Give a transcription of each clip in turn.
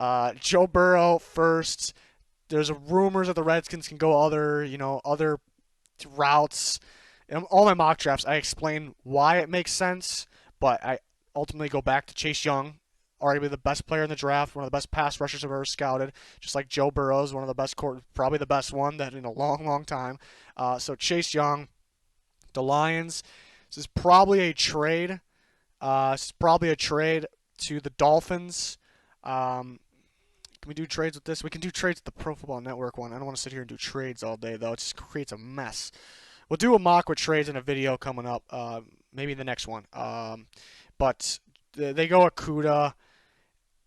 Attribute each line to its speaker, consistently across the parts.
Speaker 1: Joe Burrow first. There's rumors that the Redskins can go other routes. In all my mock drafts, I explain why it makes sense, but I ultimately go back to Chase Young, arguably the best player in the draft, one of the best pass rushers I've ever scouted, just like Joe Burrow is one of the best, probably the best one that in a long, long time. So Chase Young, the Lions. This is probably a trade. This is probably a trade to the Dolphins. Um, can we do trades with this? We can do trades with the Pro Football Network one. I don't want to sit here and do trades all day, though. It just creates a mess. We'll do a mock with trades in a video coming up, maybe the next one. But they go Akuda.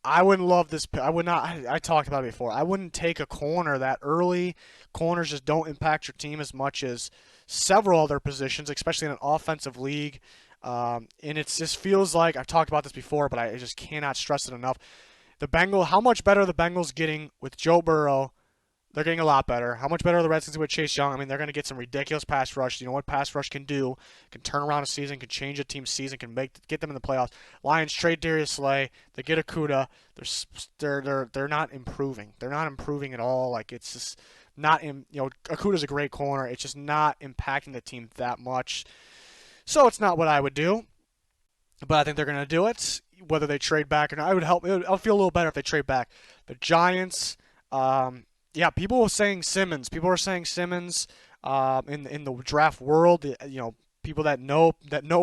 Speaker 1: I wouldn't love this. I would not. I talked about it before. I wouldn't take a corner that early. Corners just don't impact your team as much as several other positions, especially in an offensive league. And it just feels like I've talked about this before, but I just cannot stress it enough. How much better are the Bengals getting with Joe Burrow? They're getting a lot better. How much better are the Redskins with Chase Young? I mean, they're going to get some ridiculous pass rush. You know what pass rush can do? Can turn around a season, can change a team's season, can get them in the playoffs. Lions trade Darius Slay. They get Akuda. They're not improving. They're not improving at all. Like it's just not in. Akuda's a great corner. It's just not impacting the team that much. So it's not what I would do. But I think they're going to do it. Whether they trade back or not, I'll feel a little better if they trade back. The Giants. Yeah, people were saying Simmons. People were saying Simmons in the draft world. People that know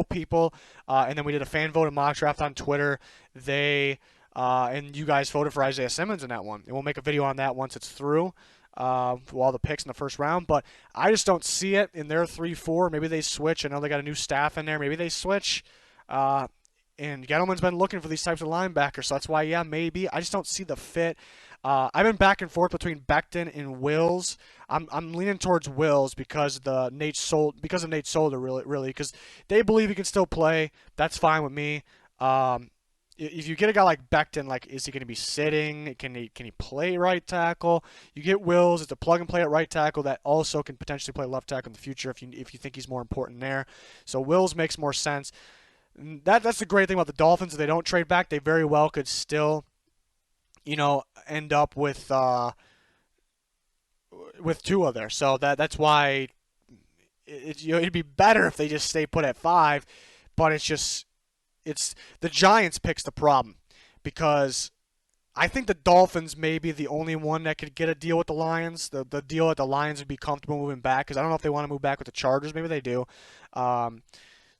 Speaker 1: people. And then we did a fan vote and mock draft on Twitter. And you guys voted for Isaiah Simmons in that one. And we'll make a video on that once it's through. For all the picks in the first round, but I just don't see it in their 3-4. Maybe they switch. I know they got a new staff in there. Maybe they switch. And Gettleman's been looking for these types of linebackers, so that's why, yeah, maybe. I just don't see the fit. I've been back and forth between Becton and Wills. I'm leaning towards Wills because of Nate Solder, really, because they believe he can still play. That's fine with me. If you get a guy like Becton, like, is he going to be sitting? Can he play right tackle? You get Wills, it's a plug and play at right tackle that also can potentially play left tackle in the future if you think he's more important there. So Wills makes more sense. That's the great thing about the Dolphins. If they don't trade back, they very well could still, end up with Tua there. So that's why it'd be better if they just stay put at 5. But it's the Giants picks the problem because I think the Dolphins may be the only one that could get a deal with the Lions. The deal that the Lions would be comfortable moving back because I don't know if they want to move back with the Chargers. Maybe they do.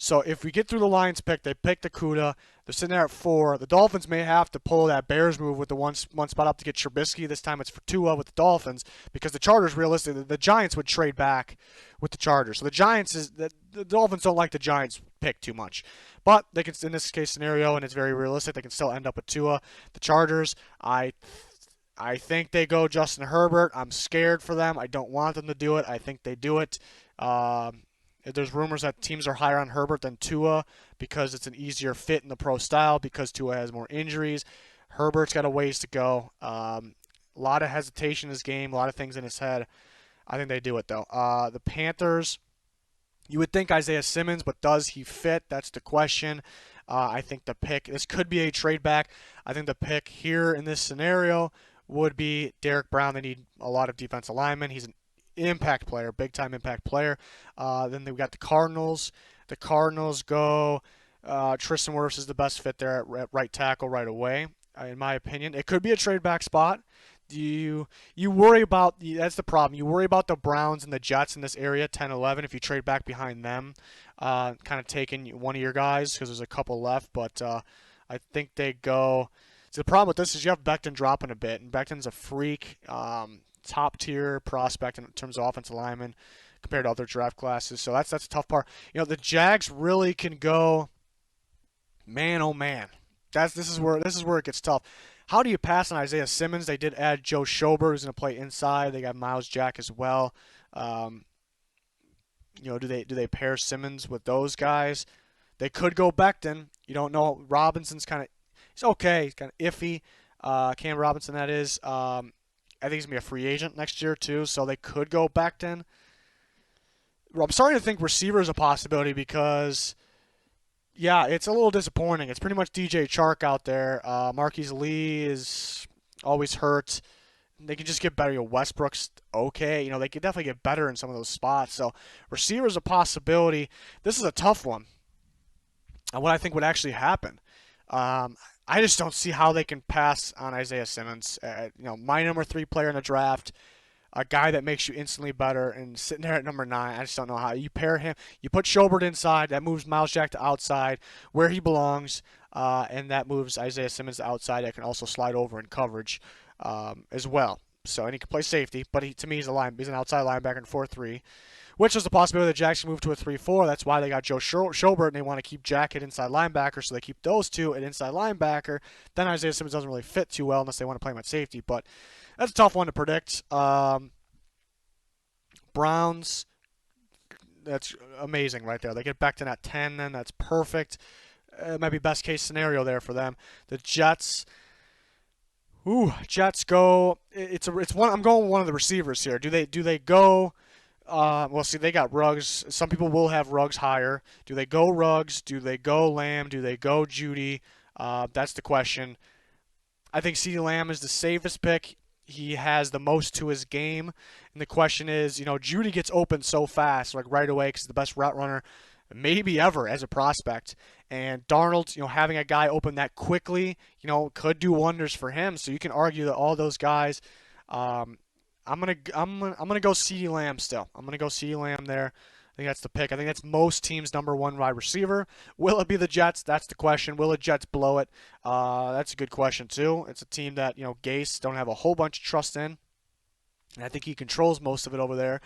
Speaker 1: So if we get through the Lions pick, they pick the Cuda. They're sitting there at 4. The Dolphins may have to pull that Bears move with the one spot up to get Trubisky. This time it's for Tua with the Dolphins because the Chargers, realistically, the Giants would trade back with the Chargers. So the Dolphins don't like the Giants pick too much. But they can, in this case scenario, and it's very realistic, they can still end up with Tua. The Chargers, I think they go Justin Herbert. I'm scared for them. I don't want them to do it. I think they do it. There's rumors that teams are higher on Herbert than Tua because it's an easier fit in the pro style because Tua has more injuries. Herbert's got a ways to go. A lot of hesitation in his game, a lot of things in his head. I think they do it, though. The Panthers, you would think Isaiah Simmons, but does he fit? That's the question. I think this could be a trade back. I think the pick here in this scenario would be Derek Brown. They need a lot of defensive linemen. He's an impact player, big time impact player. Then they've got the Cardinals. The Cardinals go Tristan Wirfs is the best fit there at right tackle right away, in my opinion. It could be a trade back spot. You worry about that's the problem. You worry about the Browns and the Jets in this area, 10-11. If you trade back behind them, kind of taking one of your guys because there's a couple left. But I think they go. So the problem with this is you have Becton dropping a bit, and Becton's a freak. Top tier prospect in terms of offensive lineman compared to other draft classes. So that's a tough part. The Jags really can go man oh man. This is where it gets tough. How do you pass on Isaiah Simmons? They did add Joe Schober, who's going to play inside. They got Miles Jack as well. Do they pair Simmons with those guys? They could go Becton. You don't know. Robinson's he's okay. He's kind of iffy. Cam Robinson, that is. I think he's going to be a free agent next year, too, so they could go Becton. I'm starting to think receiver is a possibility because, yeah, it's a little disappointing. It's pretty much DJ Chark out there. Marquise Lee is always hurt. They can just get better. Westbrook's okay. They could definitely get better in some of those spots. So receiver's a possibility. This is a tough one. And what I think would actually happen. I just don't see how they can pass on Isaiah Simmons. My number 3 player in the draft, a guy that makes you instantly better, and sitting there at number 9, I just don't know how. You pair him, you put Schobert inside, that moves Miles Jack to outside where he belongs, and that moves Isaiah Simmons to outside. That can also slide over in coverage as well. So, and he can play safety, but to me, he's an outside linebacker in 4-3, which is the possibility that Jackson moved to a 3-4. That's why they got Joe Schobert, and they want to keep Jack at inside linebacker, so they keep those two at inside linebacker. Then Isaiah Simmons doesn't really fit too well unless they want to play him at safety, but that's a tough one to predict. Browns, that's amazing right there. They get back to that 10, then that's perfect. It might be best case scenario there for them. The Jets. Jets go. It's one. I'm going with one of the receivers here. Do they go? Well, see, they got Ruggs. Some people will have Ruggs higher. Do they go Ruggs? Do they go Lamb? Do they go Judy? That's the question. I think CeeDee Lamb is the safest pick. He has the most to his game. And the question is, Judy gets open so fast, like right away, because he's the best route runner maybe ever as a prospect. And Darnold, having a guy open that quickly, could do wonders for him. So you can argue that all those guys. I'm gonna go CeeDee Lamb still. I'm gonna go CeeDee Lamb there. I think that's the pick. I think that's most teams' number 1 wide receiver. Will it be the Jets? That's the question. Will the Jets blow it? That's a good question too. It's a team that Gase don't have a whole bunch of trust in, and I think he controls most of it over there.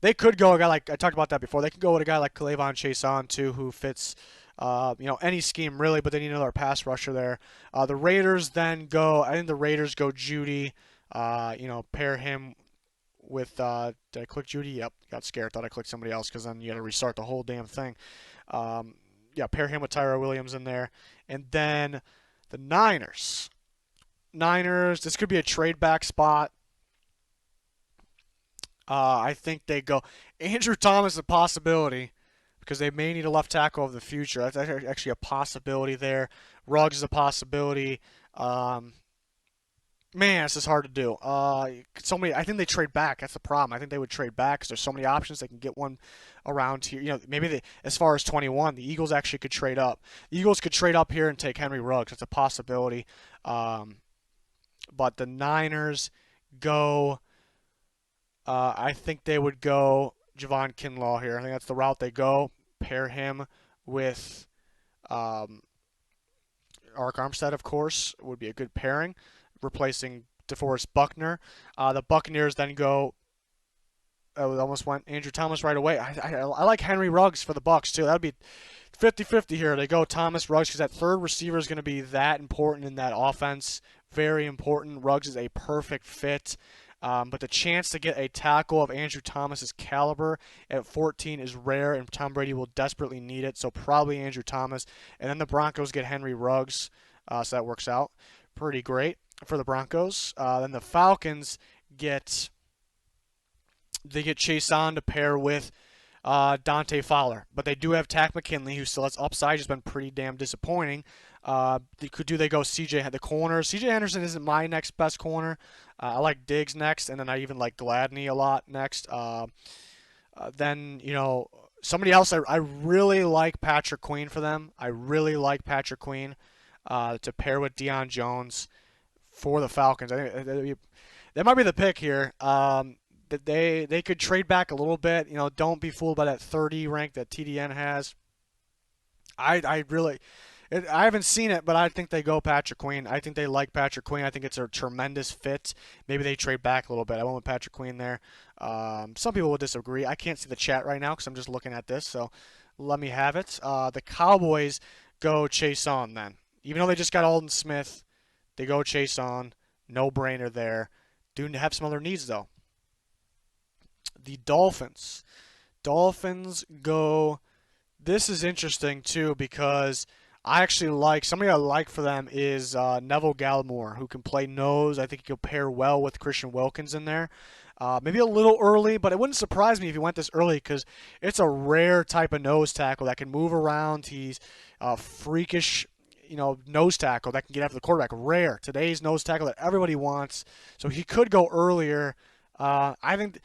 Speaker 1: They could go a guy like I talked about that before. They could go with a guy like K'Lavon Chaisson too, who fits any scheme really, but they need another pass rusher there. The Raiders then go. I think the Raiders go Judy. Pair him with, did I click Judy? Yep, got scared. Thought I clicked somebody else because then you got to restart the whole damn thing. Pair him with Tyrell Williams in there. And then the Niners. This could be a trade back spot. I think they go. Andrew Thomas is a possibility because they may need a left tackle of the future. That's actually a possibility there. Ruggs is a possibility. Man, this is hard to do. I think they trade back. That's the problem. I think they would trade back because there's so many options. They can get one around here. Maybe as far as 21, the Eagles actually could trade up. The Eagles could trade up here and take Henry Ruggs. That's a possibility. But the Niners go. I think they would go Javon Kinlaw here. I think that's the route they go. Pair him with Ark Armstead, of course, would be a good pairing, replacing DeForest Buckner. The Buccaneers then go. Oh, almost went Andrew Thomas right away. I like Henry Ruggs for the Bucs too. That would be 50-50 here. They go Thomas Ruggs because that third receiver is going to be that important in that offense. Very important. Ruggs is a perfect fit. But the chance to get a tackle of Andrew Thomas's caliber at 14 is rare, and Tom Brady will desperately need it. So probably Andrew Thomas, and then the Broncos get Henry Ruggs, so that works out pretty great for the Broncos. Then the Falcons get Chaisson to pair with Dante Fowler, but they do have Takk McKinley, who still has upside. Has been pretty damn disappointing. Do they go CJ the corner? CJ Henderson isn't my next best corner. I like Diggs next, and then I even like Gladney a lot next. Then somebody else I really like Patrick Queen for them. I really like Patrick Queen to pair with Deion Jones for the Falcons. I think that might be the pick here. That they could trade back a little bit. Don't be fooled by that 30 rank that TDN has. I haven't seen it, but I think they go Patrick Queen. I think they like Patrick Queen. I think it's a tremendous fit. Maybe they trade back a little bit. I went with Patrick Queen there. Some people will disagree. I can't see the chat right now because I'm just looking at this, so let me have it. The Cowboys go Chaisson then. Even though they just got Aldon Smith, they go Chaisson. No-brainer there. Do have some other needs, though. The Dolphins go. This is interesting too because I actually like somebody I like for them is Neville Gallimore, who can play nose. I think he could pair well with Christian Wilkins in there. Maybe a little early, but it wouldn't surprise me if he went this early because it's a rare type of nose tackle that can move around. He's freakish nose tackle that can get after the quarterback. Rare. Today's nose tackle that everybody wants. So he could go earlier. I think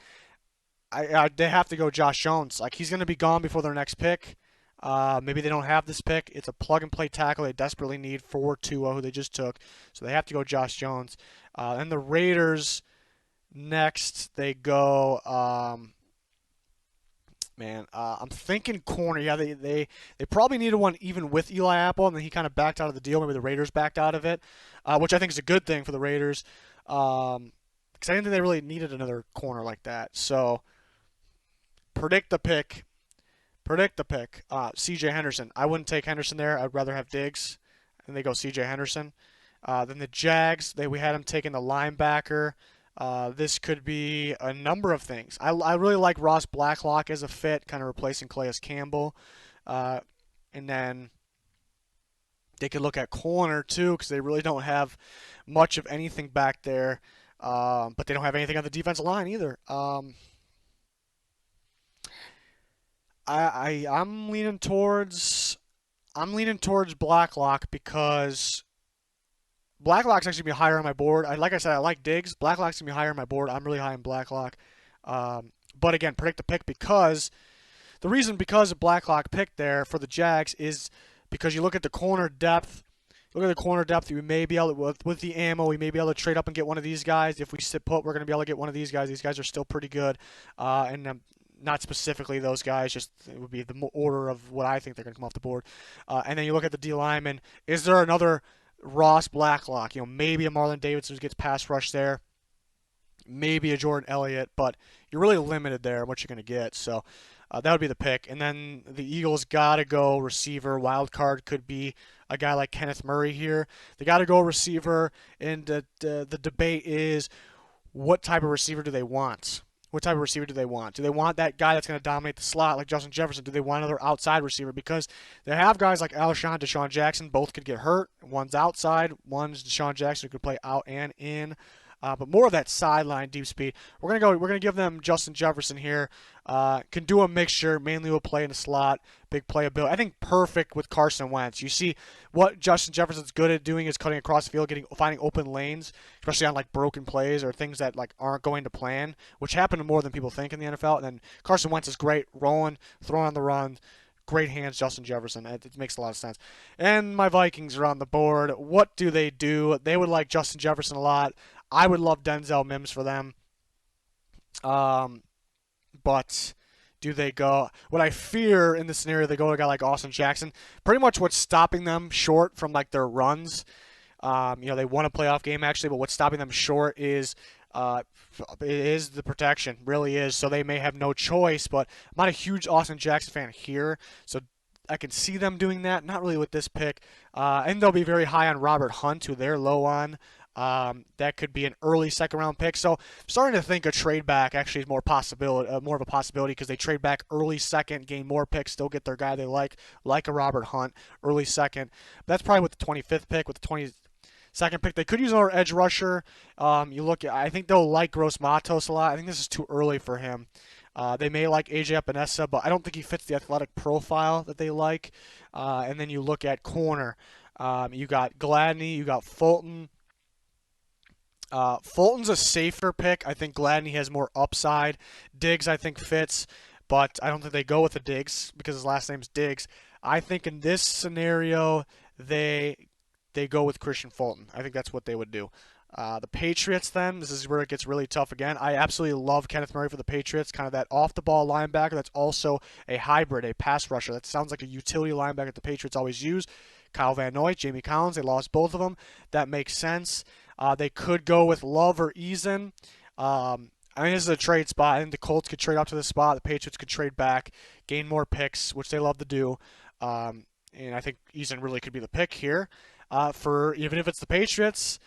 Speaker 1: they have to go Josh Jones. Like, he's going to be gone before their next pick. Maybe they don't have this pick. It's a plug-and-play tackle they desperately need for Tua, who they just took. So they have to go Josh Jones. And the Raiders, next, they go... I'm thinking corner. Yeah, they probably needed one even with Eli Apple, and then he kind of backed out of the deal. Maybe the Raiders backed out of it, which I think is a good thing for the Raiders, because I didn't think they really needed another corner like that. So predict the pick. Predict the pick. C.J. Henderson. I wouldn't take Henderson there. I'd rather have Diggs, and they go C.J. Henderson. Then the Jags. We had him taking the linebacker. This could be a number of things. I really like Ross Blacklock as a fit, kind of replacing Calais Campbell. And then they could look at corner too, because they really don't have much of anything back there. But they don't have anything on the defensive line either. I'm leaning towards Blacklock because Blacklock's actually gonna be higher on my board. Like I said, I like Diggs. Blacklock's gonna be higher on my board. I'm really high on Blacklock. But again, predict the pick because because of Blacklock picked there for the Jags is because you look at the corner depth. Look at the corner depth. We may be able to, with the ammo, we may be able to trade up and get one of these guys. If we sit put, we're going to be able to get one of these guys. These guys are still pretty good. And not specifically those guys, just it would be the order of what I think they're going to come off the board. And then you look at the D lineman. Is there another Ross Blacklock? Maybe a Marlon Davidson who gets pass rush there. Maybe a Jordan Elliott, but you're really limited there on what you're going to get. So that would be the pick. And then the Eagles got to go receiver. Wild card could be a guy like Kenneth Murray here. They got to go receiver, and the debate is what type of receiver do they want? What type of receiver do they want? Do they want that guy that's going to dominate the slot like Justin Jefferson? Do they want another outside receiver? Because they have guys like Alshon, Deshaun Jackson. Both could get hurt. One's outside. One's Deshaun Jackson who could play out and in. But more of that sideline deep speed. We're gonna give them Justin Jefferson here. Can do a mixture. Mainly will play in the slot. Big playability. I think perfect with Carson Wentz. You see what Justin Jefferson's good at doing is cutting across the field, finding open lanes, especially on like broken plays or things that like aren't going to plan, which happen more than people think in the NFL. And then Carson Wentz is great rolling, throwing on the run. Great hands, Justin Jefferson. It makes a lot of sense. And my Vikings are on the board. What do? They would like Justin Jefferson a lot. I would love Denzel Mims for them. But do they go? What I fear in this scenario, they go to a guy like Austin Jackson. Pretty much what's stopping them short from like their runs. They won a playoff game actually, but what's stopping them short is the protection. Really is. So they may have no choice. But I'm not a huge Austin Jackson fan here, so I can see them doing that. Not really with this pick. And they'll be very high on Robert Hunt, who they're low on. That could be an early second-round pick. So I'm starting to think a trade back actually is more of a possibility because they trade back early second, gain more picks, still get their guy they like a Robert Hunt, early second. But that's probably with the 25th pick, with the 22nd pick. They could use another edge rusher. I think they'll like Gross Matos a lot. I think this is too early for him. They may like AJ Epinesa, but I don't think he fits the athletic profile that they like. And then you look at corner. You got Gladney, you got Fulton. Fulton's a safer pick. I think Gladney has more upside. Diggs, I think, fits, but I don't think they go with the Diggs because his last name's Diggs. I think in this scenario, they go with Christian Fulton. I think that's what they would do. The Patriots, then, this is where it gets really tough again. I absolutely love Kenneth Murray for the Patriots, kind of that off-the-ball linebacker that's also a hybrid, a pass rusher. That sounds like a utility linebacker the Patriots always use. Kyle Van Noy, Jamie Collins, they lost both of them. That makes sense. They could go with Love or Eason. This is a trade spot. I think the Colts could trade up to this spot. The Patriots could trade back, gain more picks, which they love to do. And I think Eason really could be the pick here for even if it's the Patriots.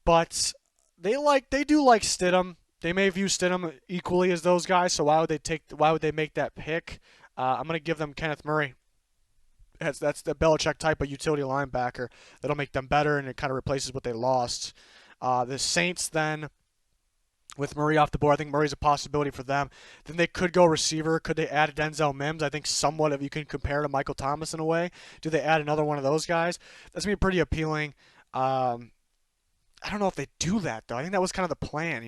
Speaker 1: But they do like Stidham. They may view Stidham equally as those guys. So why would they make that pick? I'm going to give them Kenneth Murray. That's the Belichick type of utility linebacker that'll make them better, and it kind of replaces what they lost. The Saints then, with Murray off the board. I think Murray's a possibility for them. Then they could go receiver. Could they add Denzel Mims? I think somewhat if you can compare to Michael Thomas in a way. Do they add another one of those guys? That's going to be pretty appealing. I don't know if they do that though. I think that was kind of the plan.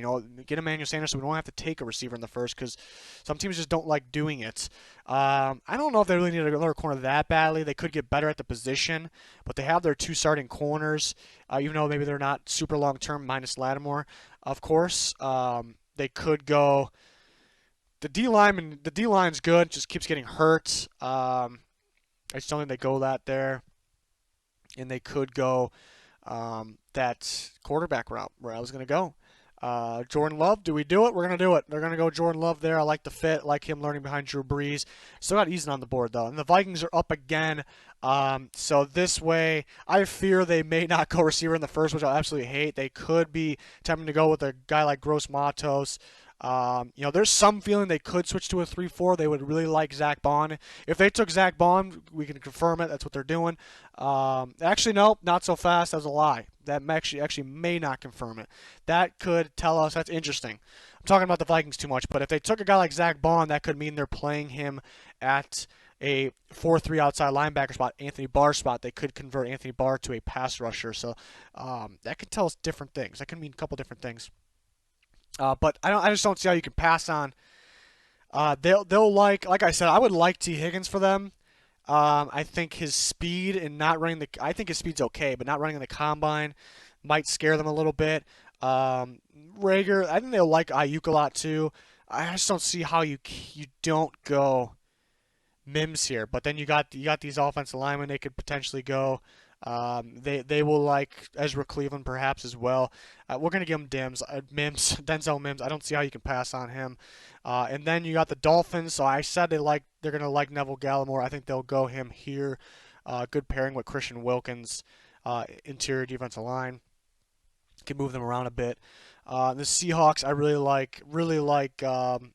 Speaker 1: Get Emmanuel Sanders so we don't have to take a receiver in the first because some teams just don't like doing it. I don't know if they really need another corner that badly. They could get better at the position, but they have their two starting corners. Even though maybe they're not super long term, minus Lattimore, of course. They could go. The D line's good. Just keeps getting hurt. I just don't think they go that there, and they could go that quarterback route where I was going to go. Jordan Love, do we do it? We're going to do it. They're going to go Jordan Love there. I like the fit, like him learning behind Drew Brees. Still got Eason on the board, though. And the Vikings are up again. So this way, I fear they may not go receiver in the first, which I absolutely hate. They could be tempting to go with a guy like Gross Matos. There's some feeling they could switch to a 3-4. They would really like Zach Bond. If they took Zach Bond, we can confirm it. That's what they're doing. Actually, no, not so fast. That was a lie. That actually may not confirm it. That could tell us that's interesting. I'm talking about the Vikings too much, but if they took a guy like Zach Bond, that could mean they're playing him at a 4-3 outside linebacker spot, Anthony Barr spot. They could convert Anthony Barr to a pass rusher. So that could tell us different things. That could mean a couple different things. But I just don't see how you can pass on. They'll like I said, I would like T. Higgins for them. I think his speed and not running I think his speed's okay, but not running in the combine might scare them a little bit. Rager, I think they'll like Ayuk a lot too. I just don't see how you don't go Mims here. But then you got these offensive linemen they could potentially go. They will like Ezra Cleveland perhaps as well. We're gonna give him Mims, Denzel Mims. I don't see how you can pass on him. And then you got the Dolphins. So I said they're gonna like Neville Gallimore. I think they'll go him here. Good pairing with Christian Wilkins, interior defensive line. Can move them around a bit. The Seahawks I really like.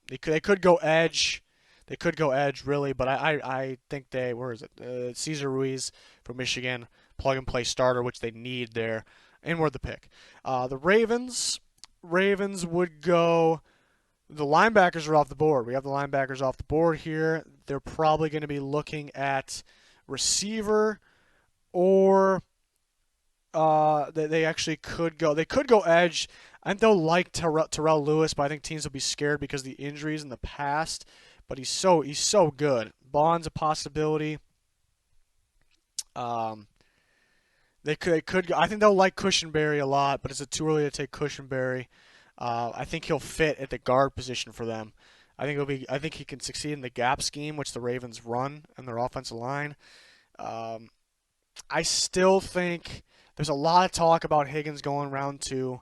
Speaker 1: They could go edge. They could go edge really, but I think where is it? Cesar Ruiz from Michigan. Plug and play starter, which they need there, and we're the pick. The Ravens would go. The linebackers are off the board. We have the linebackers off the board here. They're probably going to be looking at receiver, or they actually could go. They could go edge. I think they'll like Terrell Lewis, but I think teams will be scared because of the injuries in the past. But he's so good. Bond's a possibility. They could. I think they'll like Cushenberry a lot, but it's too early to take Cushenberry. I think he'll fit at the guard position for them. I think he can succeed in the gap scheme, which the Ravens run in their offensive line. I still think there's a lot of talk about Higgins going round 2.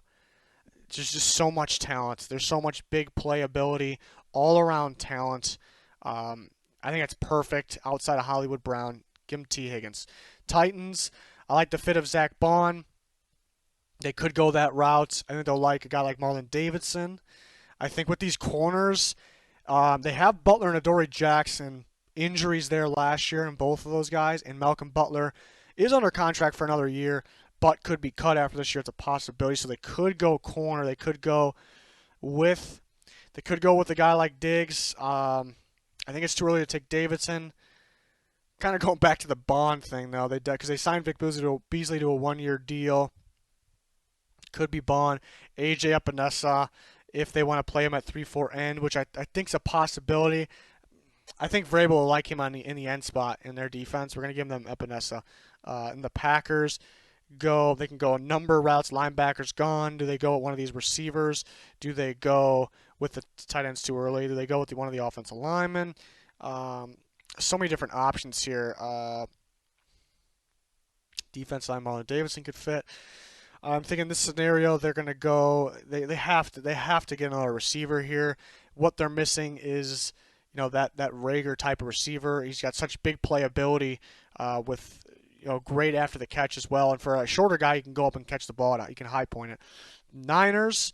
Speaker 1: There's just so much talent. There's so much big playability, all around talent. I think that's perfect outside of Hollywood Brown. Give him T. Higgins. Titans. I like the fit of Zach Bond. They could go that route. I think they'll like a guy like Marlon Davidson. I think with these corners, they have Butler and Adoree Jackson injuries there last year in both of those guys, and Malcolm Butler is under contract for another year, but could be cut after this year. It's a possibility. So they could go corner. They could go with a guy like Diggs. I think it's too early to take Davidson. Kind of going back to the Bond thing, though, because they signed Vic Beasley to a 1-year deal. Could be Bond. AJ Epinesa, if they want to play him at 3-4 end, which I think is a possibility. I think Vrabel will like him in the end spot in their defense. We're going to give them Epinesa. And the Packers they can go a number of routes. Linebackers gone. Do they go with one of these receivers? Do they go with the tight ends too early? Do they go with one of the offensive linemen? So many different options here. Defense line, Marlon Davidson could fit. I'm thinking this scenario they're going to go. They have to get another receiver here. What they're missing is that Rager type of receiver. He's got such big playability with great after the catch as well. And for a shorter guy, he can go up and catch the ball. He can high point it. Niners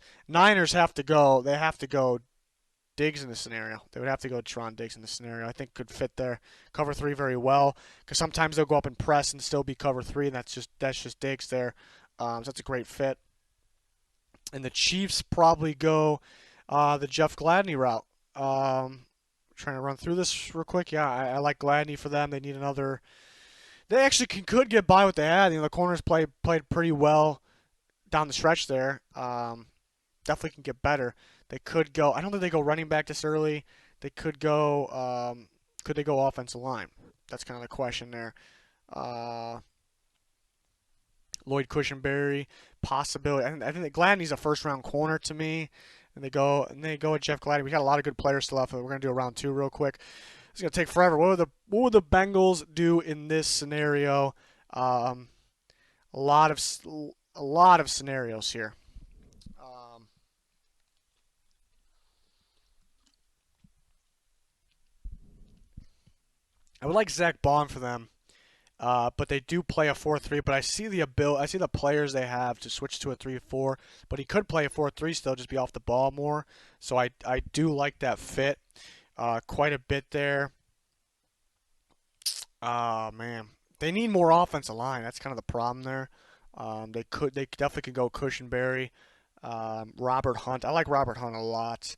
Speaker 1: have to go. They have to go Diggs in this scenario. They would have to go Teron Diggs in this scenario. I think could fit their cover 3 very well, because sometimes they'll go up and press and still be cover 3, and that's just Diggs there. So that's a great fit. And the Chiefs probably go the Jeff Gladney route. Trying to run through this real quick. Yeah, I like Gladney for them. They need another. They actually could get by what they had. The corners played pretty well down the stretch there. Definitely can get better. They could go. I don't think they go running back this early. They could go. Could they go offensive line? That's kind of the question there. Uh, Lloyd Cushenberry, possibility. I think that Gladney's a first round corner to me. And they go with Jeff Gladney. We got a lot of good players still left. We're gonna do a round two real quick. It's gonna take forever. What would the Bengals do in this scenario? Um, a lot of a lot of scenarios here. Um, I would like Zach Bond for them. But they do play a 4-3. But I see the players they have to switch to a 3-4. But he could play a 4-3 still, just be off the ball more. So I do like that fit quite a bit there. Man, they need more offensive line. That's kind of the problem there. They definitely could go Cushenberry, Robert Hunt. I like Robert Hunt a lot.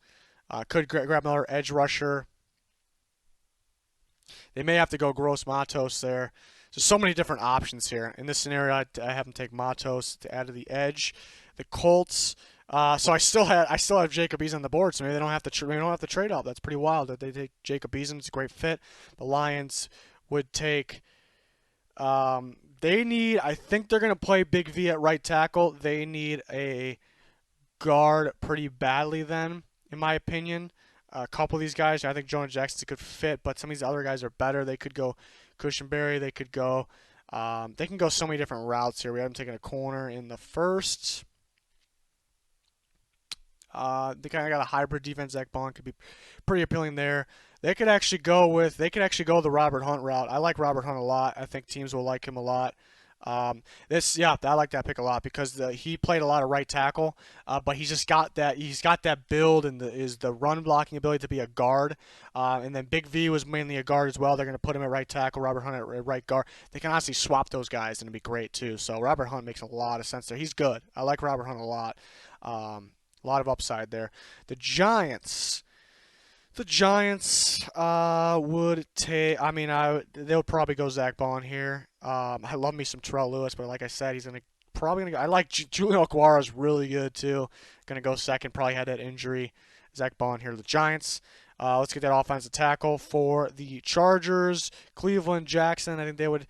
Speaker 1: Could grab another edge rusher. They may have to go Gross Matos there. So many different options here. In this scenario, I have them take Matos to add to the edge. The Colts. So I still have Jacob Eason on the board. So maybe they don't have to trade up. That's pretty wild that they take Jacob Eason. It's a great fit. The Lions would take. They need. I think they're going to play Big V at right tackle. They need a guard pretty badly then, in my opinion. A couple of these guys, I think Jonah Jackson's a good fit, but some of these other guys are better. They could go Cushenberry. They could go. They can go so many different routes here. We haven't taken a corner in the first. They kind of got a hybrid defense. Zach Bond could be pretty appealing there. They could actually go the Robert Hunt route. I like Robert Hunt a lot. I think teams will like him a lot. I like that pick a lot because he played a lot of right tackle, but he's got that build and the run blocking ability to be a guard. And then Big V was mainly a guard as well. They're going to put him at right tackle, Robert Hunt at right guard. They can honestly swap those guys and it'd be great too. So Robert Hunt makes a lot of sense there. He's good. I like Robert Hunt a lot. A lot of upside there. The Giants. The Giants would take. I mean, they'll probably go Zach Bond here. I love me some Terrell Lewis, but like I said, he's probably gonna go. I like Julian Okwara is really good too. Gonna go second. Probably had that injury. Zach Bond here. The Giants. Let's get that offensive tackle for the Chargers. Cleveland Jackson. I think they would.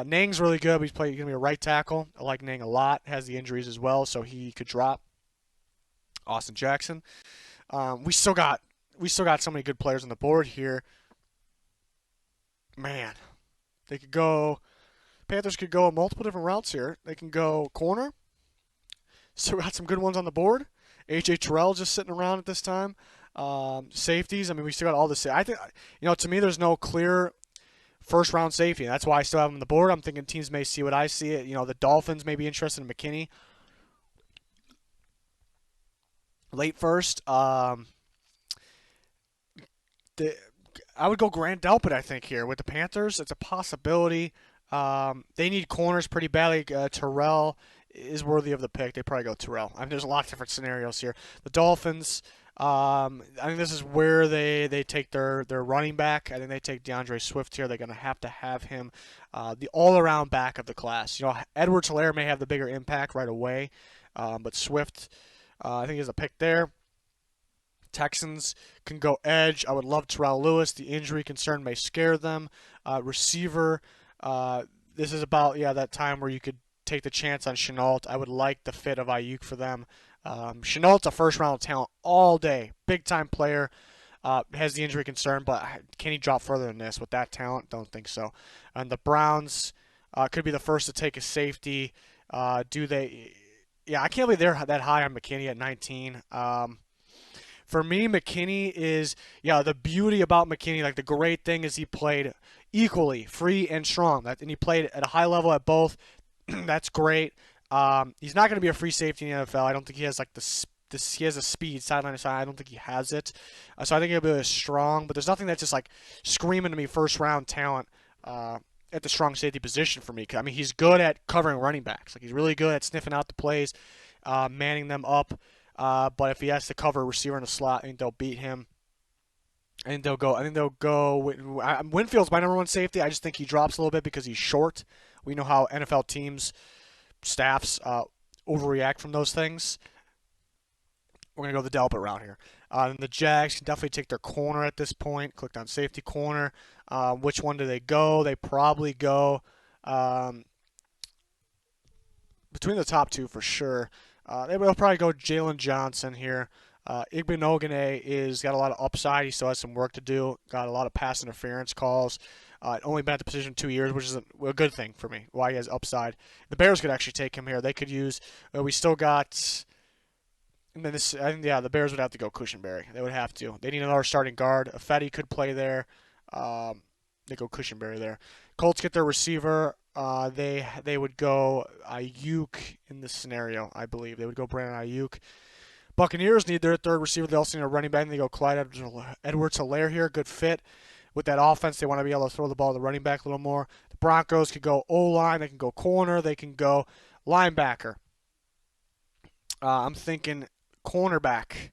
Speaker 1: Nang's really good. But he's gonna be a right tackle. I like Nang a lot. Has the injuries as well, so he could drop. Austin Jackson. We still got so many good players on the board here. Man, they could go. Panthers could go multiple different routes here. They can go corner. Still got some good ones on the board. AJ Terrell just sitting around at this time. Safeties. I mean, we still got all this. I think to me, there's no clear first round safety. That's why I still have him on the board. I'm thinking teams may see what I see. The Dolphins may be interested in McKinney late first. The, I would go Grant Delpit, I think, here. With the Panthers, it's a possibility. They need corners pretty badly. Terrell is worthy of the pick. They probably go Terrell. I mean, there's a lot of different scenarios here. The Dolphins, I think this is where they take their running back. I think they take DeAndre Swift here. They're going to have him the all-around back of the class. Edwards-Helaire may have the bigger impact right away, but Swift, I think, is a pick there. Texans can go edge. I would love Terrell Lewis. The injury concern may scare them. Receiver, this is about that time where you could take the chance on Chenault. I would like the fit of Ayuk for them. Chenault's a first-round talent all day. Big-time player. Has the injury concern, but can he drop further than this with that talent? Don't think so. And the Browns could be the first to take a safety. Do they? Yeah, I can't believe they're that high on McKinney at 19. For me, McKinney is, the beauty about McKinney, like the great thing is he played equally free and strong. And he played at a high level at both. That's great. He's not going to be a free safety in the NFL. I don't think he has he has a speed sideline to side. I don't think he has it. So I think he'll be really strong. But there's nothing that's just like screaming to me first round talent at the strong safety position for me. I mean, he's good at covering running backs. Like he's really good at sniffing out the plays. manning them up. But if he has to cover a receiver in the slot, I think they'll beat him. I think they'll go. I think they'll go. Winfield's my number one safety. I just think he drops a little bit because he's short. We know how NFL teams, staffs overreact from those things. We're gonna go the Delpit route here. And the Jags can definitely take their corner at this point. Clicked on safety corner. Which one do they go? They probably go between the top two for sure. They'll probably go Jalen Johnson here. Igbenogene is got a lot of upside. He still has some work to do. Got a lot of pass interference calls. Only been at the position 2 years, which is a good thing for me. Why he has upside. The Bears could actually take him here. They could use. We still got. And then this, I think, yeah, the Bears would have to go Cushenberry. They would have to. They need another starting guard. Fetty could play there. They go Cushenberry there. Colts get their receiver. They would go Ayuk in this scenario, I believe. They would go Brandon Ayuk. Buccaneers need their third receiver. They also need a running back. They go Clyde Edwards-Helaire here. Good fit with that offense. They want to be able to throw the ball to the running back a little more. The Broncos could go O-line. They can go corner. They can go linebacker. I'm thinking cornerback.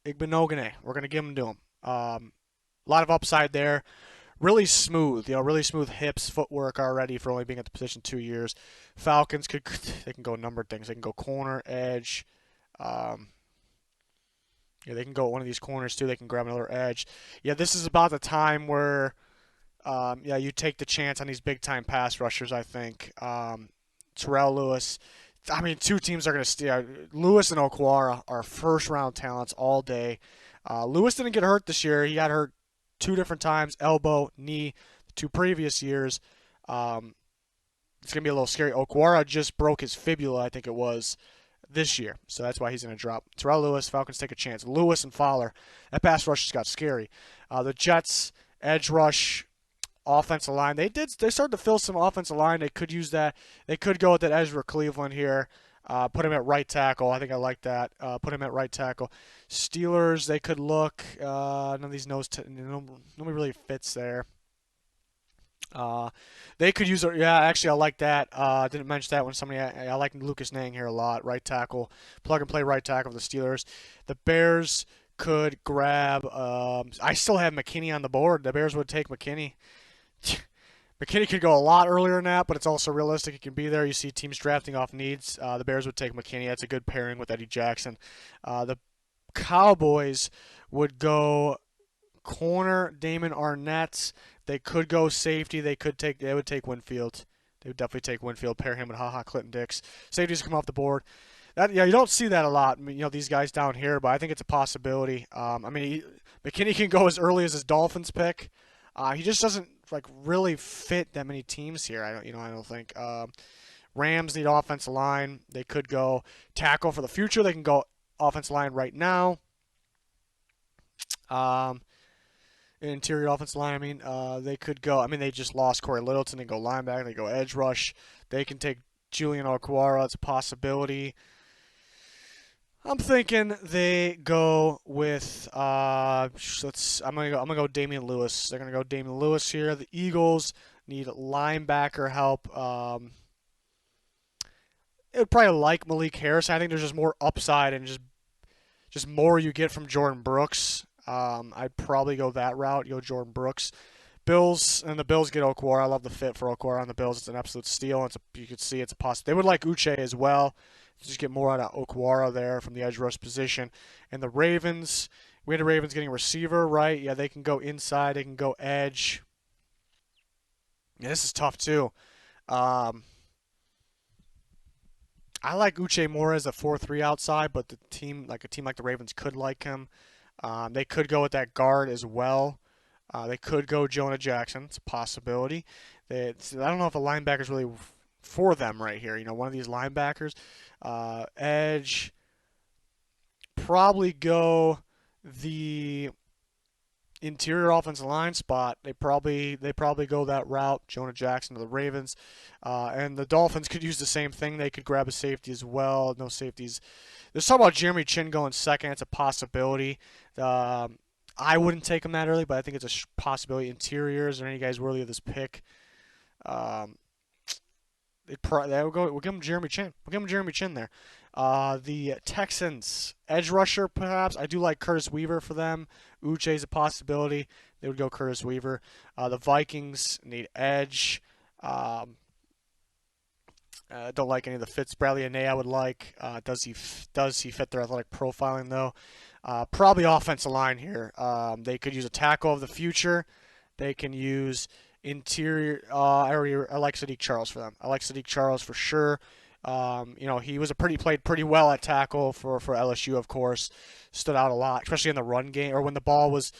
Speaker 1: Igbenogene. We're going to give him to him. A lot of upside there. Really smooth, really smooth hips, footwork already for only being at the position 2 years. Falcons they can go numbered things. They can go corner, edge. They can go one of these corners too. They can grab another edge. Yeah, this is about the time where, you take the chance on these big time pass rushers. I think Terrell Lewis. I mean, two teams are going to steal. Lewis and Okwara are first round talents all day. Lewis didn't get hurt this year. He got hurt 2 different times, elbow, knee, the 2 previous years. It's going to be a little scary. Okwara just broke his fibula, I think it was, this year. So that's why he's going to drop. Terrell Lewis, Falcons take a chance. Lewis and Fowler, that pass rush just got scary. The Jets, edge rush, offensive line. They started to fill some offensive line. They could use that. They could go with that Ezra Cleveland here. Put him at right tackle. I think I like that. Put him at right tackle. Steelers, they could look. None of these nobody really fits there. They could use. Actually, I like that. Didn't mention that when I like Lucas Nang here a lot. Right tackle, plug and play right tackle for the Steelers. The Bears could grab. I still have McKinney on the board. The Bears would take McKinney. McKinney could go a lot earlier than that, but it's also realistic. He can be there. You see teams drafting off needs. The Bears would take McKinney. That's a good pairing with Eddie Jackson. The Cowboys would go corner, Damon Arnett. They could go safety. They would take Winfield. They would definitely take Winfield, pair him with Clinton Dix. Safeties come off the board. You don't see that a lot. I mean, these guys down here, but I think it's a possibility. McKinney can go as early as his Dolphins pick. He just doesn't really fit that many teams here. I don't think. Rams need offensive line. They could go tackle for the future. They can go offensive line right now. Interior offensive line. They could go. They just lost Corey Littleton. They go linebacker. They go edge rush. They can take Julian Okwara. It's a possibility. I'm thinking they go with I'm gonna go Damian Lewis. They're gonna go Damian Lewis here. The Eagles need linebacker help. It would probably like Malik Harris. I think there's just more upside and just more you get from Jordan Brooks. I'd probably go that route. Go Jordan Brooks. The Bills get Okwara. I love the fit for Okwara on the Bills. It's an absolute steal. You could see it's a possibility. They would like Uche as well. Just get more out of Okwara there from the edge rush position. And the Ravens, we had the Ravens getting a receiver, right? Yeah, they can go inside. They can go edge. Yeah, this is tough too. I like Uche more as a 4-3 outside, but a team like the Ravens could like him. They could go with that guard as well. They could go Jonah Jackson. It's a possibility. I don't know if a linebacker is really for them right here. One of these linebackers. Edge. Probably go the interior offensive line spot. They probably go that route. Jonah Jackson to the Ravens. And the Dolphins could use the same thing. They could grab a safety as well. No safeties. There's talk about Jeremy Chin going second. It's a possibility. I wouldn't take him that early, but I think it's a possibility. Interiors, are any guys worthy of this pick? We'll give him Jeremy Chin. We'll give him Jeremy Chin there. The Texans edge rusher, perhaps. I do like Curtis Weaver for them. Uche's a possibility. They would go Curtis Weaver. The Vikings need edge. Don't like any of the fits. Bradley Anae I would like. Does he fit their athletic profiling though? Probably offensive line here. They could use a tackle of the future. They can use interior. I like Sadiq Charles for them. I like Sadiq Charles for sure. He played pretty well at tackle for LSU, of course. Stood out a lot, especially in the run game or when the ball was.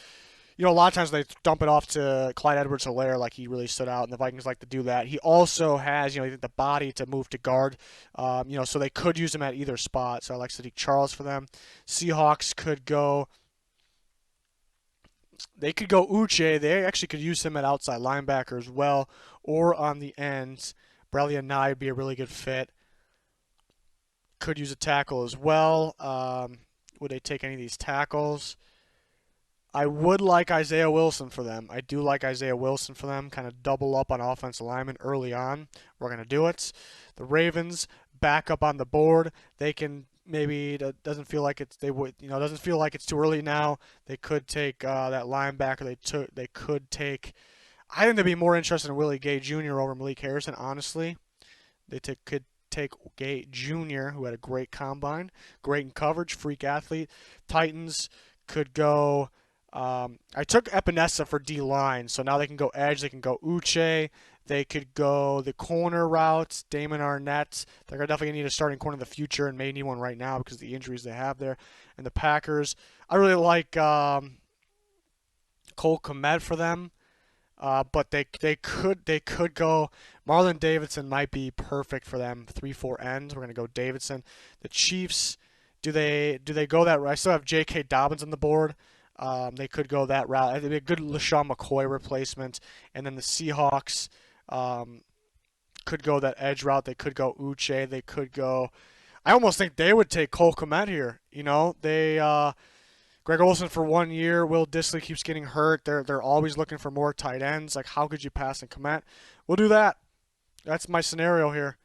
Speaker 1: A lot of times they dump it off to Clyde Edwards-Helaire, like he really stood out, and the Vikings like to do that. He also has, the body to move to guard, so they could use him at either spot. So I like Sadiq Charles for them. Seahawks could go. They could go Uche. They actually could use him at outside linebacker as well, or on the ends. Bradley Anae would be a really good fit. Could use a tackle as well. Would they take any of these tackles? I would like Isaiah Wilson for them. I do like Isaiah Wilson for them. Kind of double up on offensive linemen early on. We're going to do it. The Ravens back up on the board. They can maybe it doesn't feel like it's doesn't feel like it's too early now. They could take that linebacker. They could take. I think they'd be more interested in Willie Gay Jr. over Malik Harrison. Honestly, could take Gay Jr., who had a great combine, great in coverage, freak athlete. Titans could go. I took Epinesa for D-line, so now they can go edge. They can go Uche. They could go the corner routes, Damon Arnett. They're definitely going to need a starting corner in the future and may need one right now because of the injuries they have there. And the Packers, I really like Cole Kmet for them, but they could go. Marlon Davidson might be perfect for them. 3-4 ends. We're going to go Davidson. The Chiefs, do they go that route? I still have J.K. Dobbins on the board. They could go that route. It'd be a good LaShawn McCoy replacement. And then the Seahawks could go that edge route. They could go Uche. They could go. I almost think they would take Cole Kmet here. Greg Olsen for 1 year. Will Dissly keeps getting hurt. They're always looking for more tight ends. Like, how could you pass in Kmet? We'll do that. That's my scenario here.